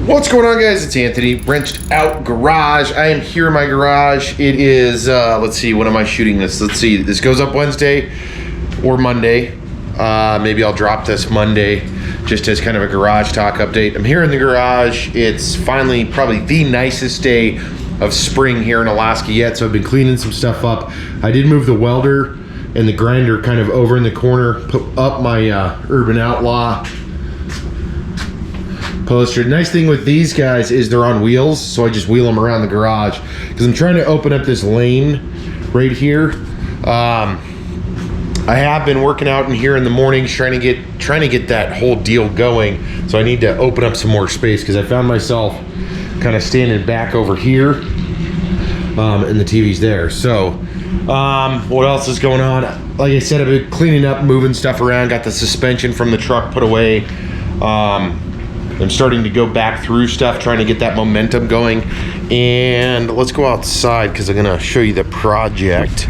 What's going on, guys? It's Anthony, Wrenched Out Garage. I am here in my garage. It is, let's see, when am I shooting this? Let's see, this goes up Wednesday or Monday. Maybe I'll drop this Monday just as kind of a garage talk update. I'm here in the garage. It's finally probably the nicest day of spring here in Alaska yet, so I've been cleaning some stuff up. I did move the welder and the grinder kind of over in the corner, put up my Urban Outlaw poster. Nice thing with these guys is they're on wheels, so I just wheel them around the garage because I'm trying to open up this lane right here. I have been working out in here in the mornings trying to get that whole deal going, so I need to open up some more space because I found myself kind of standing back over here, and the TV's there. So what else is going on? Like I said, I've been cleaning up, moving stuff around, got the suspension from the truck put away. I'm starting to go back through stuff, trying to get that momentum going. And let's go outside because I'm gonna show you the project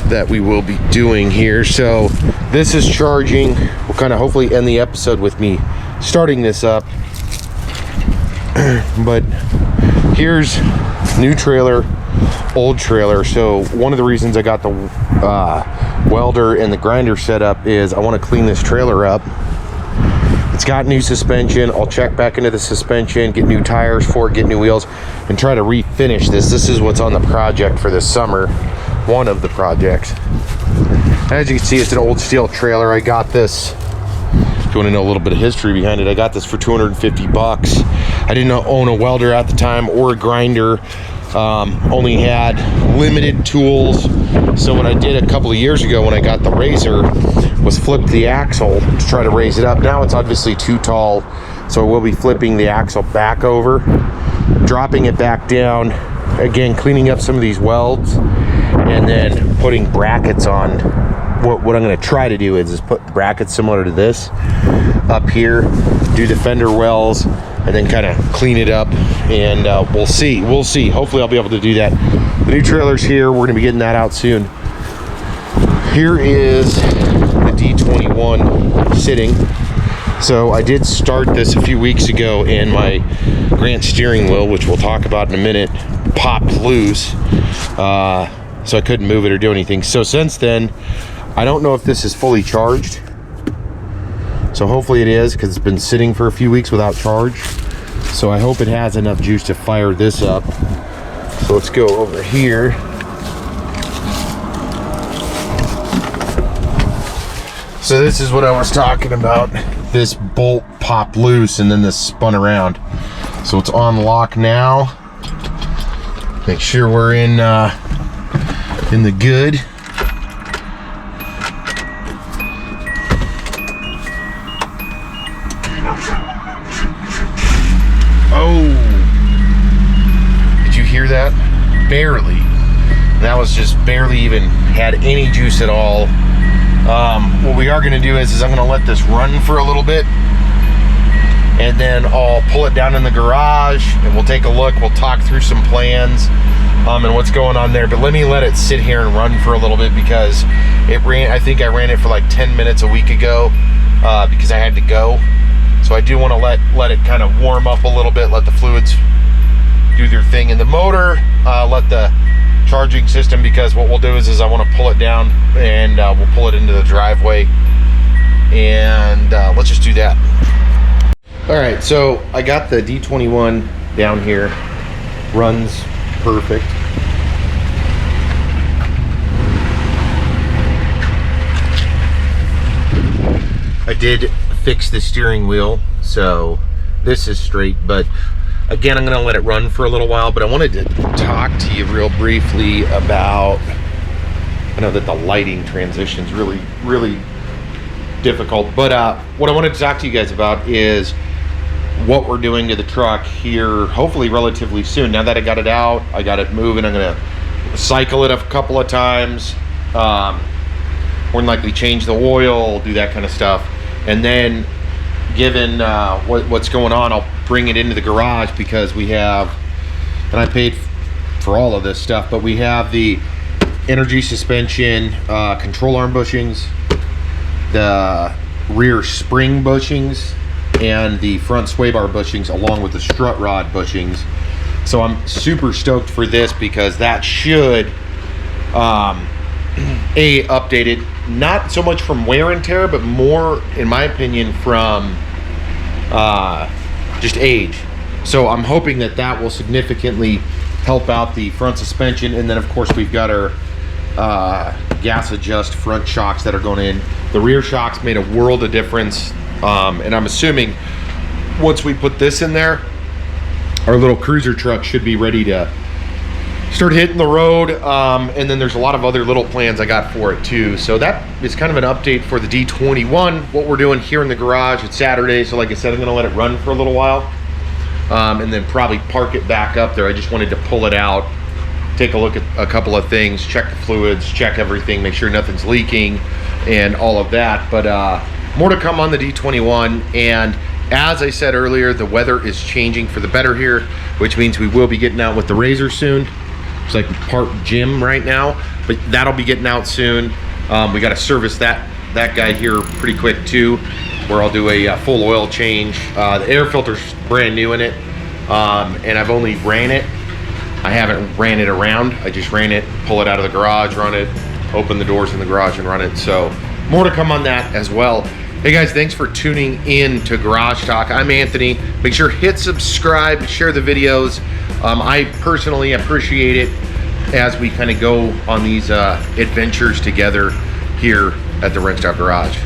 that we will be doing here. So this is charging. We'll kind of hopefully end the episode with me starting this up. But here's new trailer, old trailer. So one of the reasons I got the welder and the grinder set up is I want to clean this trailer up. It's got new suspension. I'll check back into the suspension, get new tires for it, get new wheels, and try to refinish this. This is what's on the project for this summer. One of the projects. As you can see, it's an old steel trailer. I got this, if you want to know a little bit of history behind it, I got this for 250 bucks. I didn't own a welder at the time or a grinder. Only had limited tools. So what I did a couple of years ago when I got the razor was flip the axle to try to raise it up. Now it's obviously too tall, so we'll be flipping the axle back over, dropping it back down, again cleaning up some of these welds, and then putting brackets on. What I'm going to try to do is put brackets similar to this up here, do the fender wells, and then kind of clean it up, and we'll see. Hopefully I'll be able to do that. The new trailer's here. We're going to be getting that out soon. Here is the D21 sitting. So I did start this a few weeks ago, and my Grant steering wheel, which we'll talk about in a minute, popped loose. So I couldn't move it or do anything. So since then, I don't know if this is fully charged. So hopefully it is, because it's been sitting for a few weeks without charge. So I hope it has enough juice to fire this up. So let's go over here. So this is what I was talking about. This bolt popped loose and then this spun around. So it's on lock now. Make sure we're in the good. Oh, did you hear that? Barely. That was just barely even had any juice at all. What we are going to do is I'm going to let this run for a little bit, and then I'll pull it down in the garage and we'll take a look. We'll talk through some plans and what's going on there. But let me let it sit here and run for a little bit because I think I ran it for like 10 minutes a week ago because I had to go. So I do want to let it kind of warm up a little bit, let the fluids do their thing in the motor, let the charging system, because what we'll do is I want to pull it down and we'll pull it into the driveway, and let's just do that. All right, so I got the D21 down here, runs perfect. I did fix the steering wheel, so this is straight, but again, I'm going to let it run for a little while. But I wanted to talk to you real briefly about, I know that the lighting transition is really difficult, but what I wanted to talk to you guys about is what we're doing to the truck here, hopefully relatively soon. Now that I got it out, I got it moving, I'm going to cycle it a couple of times, more than likely change the oil, do that kind of stuff. And then given what's going on, I'll bring it into the garage because we have, and I paid for all of this stuff, but we have the energy suspension, control arm bushings, the rear spring bushings, and the front sway bar bushings along with the strut rod bushings. So I'm super stoked for this because that should update it, not so much from wear and tear, but more, in my opinion, from just age. So I'm hoping that that will significantly help out the front suspension. And then of course we've got our gas adjust front shocks that are going in. The rear shocks made a world of difference, and I'm assuming once we put this in there, our little cruiser truck should be ready to start hitting the road. And then there's a lot of other little plans I got for it too. So that is kind of an update for the D21, what we're doing here in the garage. It's Saturday, so like I said, I'm gonna let it run for a little while, and then probably park it back up there. I just wanted to pull it out, take a look at a couple of things, check the fluids, check everything, make sure nothing's leaking and all of that. But more to come on the D21. And as I said earlier, the weather is changing for the better here, which means we will be getting out with the Razor soon. It's like part gym right now, but that'll be getting out soon. We got to service that guy here pretty quick too, where I'll do a full oil change. The air filter's brand new in it, and I've only ran it. I haven't ran it around. I just ran it, pull it out of the garage, run it, open the doors in the garage and run it. So more to come on that as well. Hey guys, thanks for tuning in to Garage Talk. I'm Anthony. Make sure hit subscribe, share the videos. I personally appreciate it as we kind of go on these adventures together here at the Wrench Out Garage.